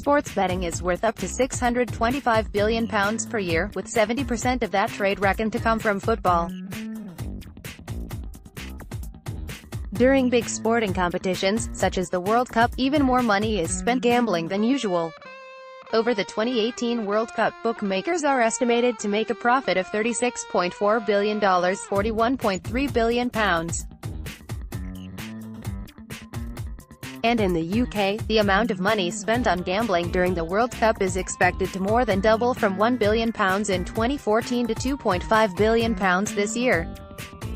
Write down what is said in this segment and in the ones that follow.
Sports betting is worth up to £625 billion per year, with 70% of that trade reckoned to come from football. During big sporting competitions, such as the World Cup, even more money is spent gambling than usual. Over the 2018 World Cup, bookmakers are estimated to make a profit of $36.4 billion, £41.3 billion. And in the UK, the amount of money spent on gambling during the World Cup is expected to more than double from £1 billion in 2014 to £2.5 billion this year.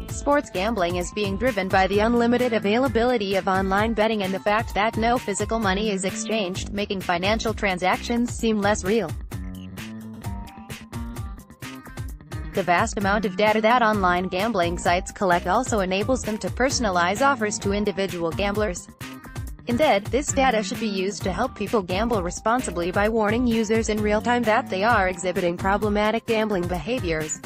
Sports gambling is being driven by the unlimited availability of online betting and the fact that no physical money is exchanged, making financial transactions seem less real. The vast amount of data that online gambling sites collect also enables them to personalize offers to individual gamblers. Instead, this data should be used to help people gamble responsibly by warning users in real time that they are exhibiting problematic gambling behaviors.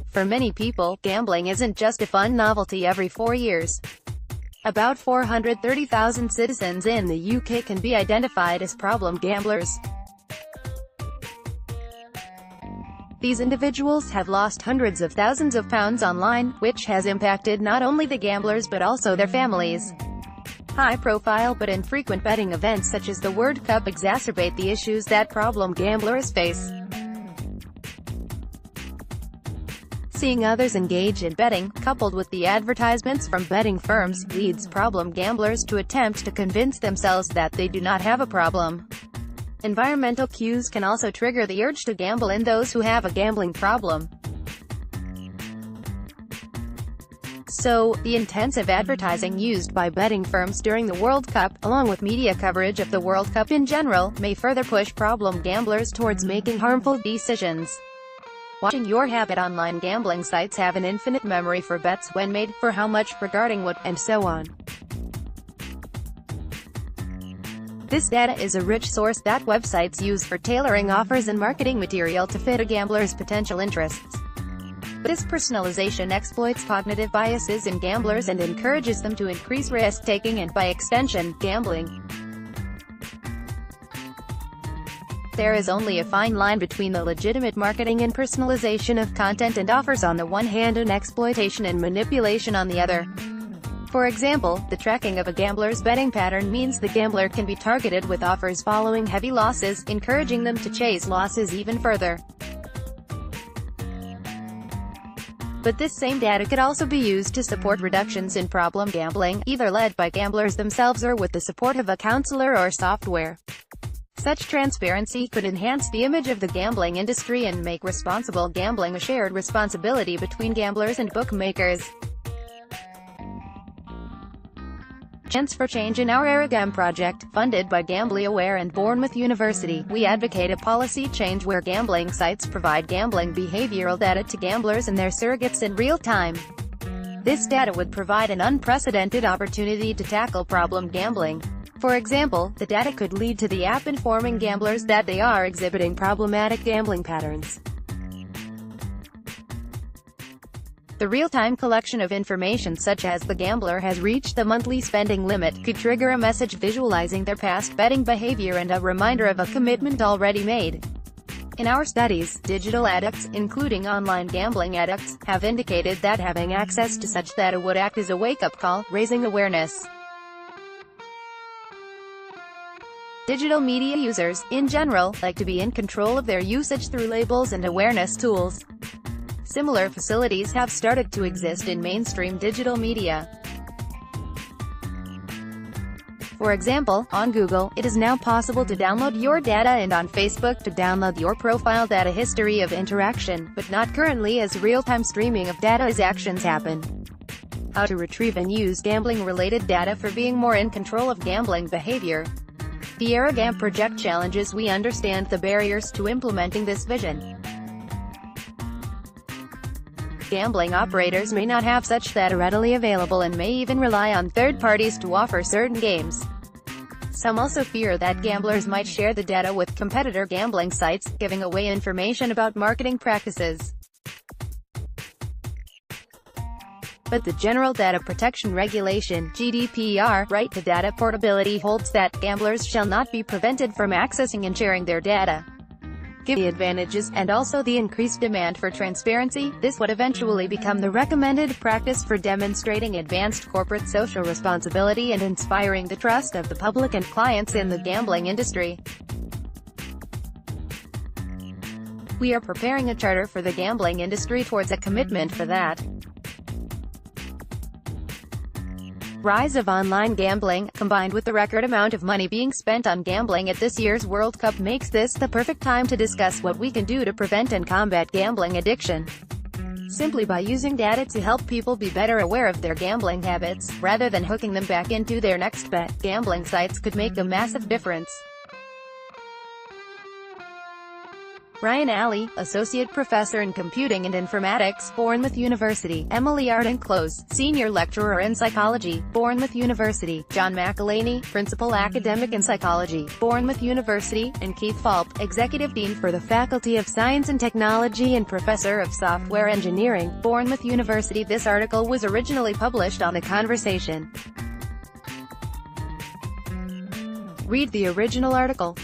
For many people, gambling isn't just a fun novelty every 4 years. About 430,000 citizens in the UK can be identified as problem gamblers. These individuals have lost hundreds of thousands of pounds online, which has impacted not only the gamblers but also their families. High-profile but infrequent betting events such as the World Cup exacerbate the issues that problem gamblers face. Seeing others engage in betting, coupled with the advertisements from betting firms, leads problem gamblers to attempt to convince themselves that they do not have a problem. Environmental cues can also trigger the urge to gamble in those who have a gambling problem. So, the intensive advertising used by betting firms during the World Cup, along with media coverage of the World Cup in general, may further push problem gamblers towards making harmful decisions. Watching your habit. Online gambling sites have an infinite memory for bets when made, for how much, regarding what, and so on. This data is a rich source that websites use for tailoring offers and marketing material to fit a gambler's potential interests. This personalization exploits cognitive biases in gamblers and encourages them to increase risk-taking and, by extension, gambling. There is only a fine line between the legitimate marketing and personalization of content and offers on the one hand and exploitation and manipulation on the other. For example, the tracking of a gambler's betting pattern means the gambler can be targeted with offers following heavy losses, encouraging them to chase losses even further. But this same data could also be used to support reductions in problem gambling, either led by gamblers themselves or with the support of a counselor or software. Such transparency could enhance the image of the gambling industry and make responsible gambling a shared responsibility between gamblers and bookmakers. Chance for Change. In our Aragam project, funded by GamblyAware and Bournemouth University, we advocate a policy change where gambling sites provide gambling behavioral data to gamblers and their surrogates in real time. This data would provide an unprecedented opportunity to tackle problem gambling. For example, the data could lead to the app informing gamblers that they are exhibiting problematic gambling patterns. The real-time collection of information such as the gambler has reached the monthly spending limit could trigger a message visualizing their past betting behavior and a reminder of a commitment already made. In our studies, digital addicts, including online gambling addicts, have indicated that having access to such data would act as a wake-up call, raising awareness. Digital media users, in general, like to be in control of their usage through labels and awareness tools. Similar facilities have started to exist in mainstream digital media. For example, on Google, it is now possible to download your data, and on Facebook to download your profile data history of interaction, but not currently as real-time streaming of data as actions happen. How to retrieve and use gambling-related data for being more in control of gambling behavior. The Aragam project challenges. We understand the barriers to implementing this vision. Gambling operators may not have such data readily available and may even rely on third parties to offer certain games. Some also fear that gamblers might share the data with competitor gambling sites, giving away information about marketing practices. But the General Data Protection Regulation (GDPR) right to data portability holds that gamblers shall not be prevented from accessing and sharing their data. Given the advantages, and also the increased demand for transparency, this would eventually become the recommended practice for demonstrating advanced corporate social responsibility and inspiring the trust of the public and clients in the gambling industry. We are preparing a charter for the gambling industry towards a commitment for that. Rise of online gambling, combined with the record amount of money being spent on gambling at this year's World Cup, makes this the perfect time to discuss what we can do to prevent and combat gambling addiction. Simply by using data to help people be better aware of their gambling habits, rather than hooking them back into their next bet, gambling sites could make a massive difference. Ryan Alley, Associate Professor in Computing and Informatics, Bournemouth University; Emily Arden-Close, Senior Lecturer in Psychology, Bournemouth University; John McElhaney, Principal Academic in Psychology, Bournemouth University; and Keith Falp, Executive Dean for the Faculty of Science and Technology and Professor of Software Engineering, Bournemouth University. This article was originally published on The Conversation. Read the original article.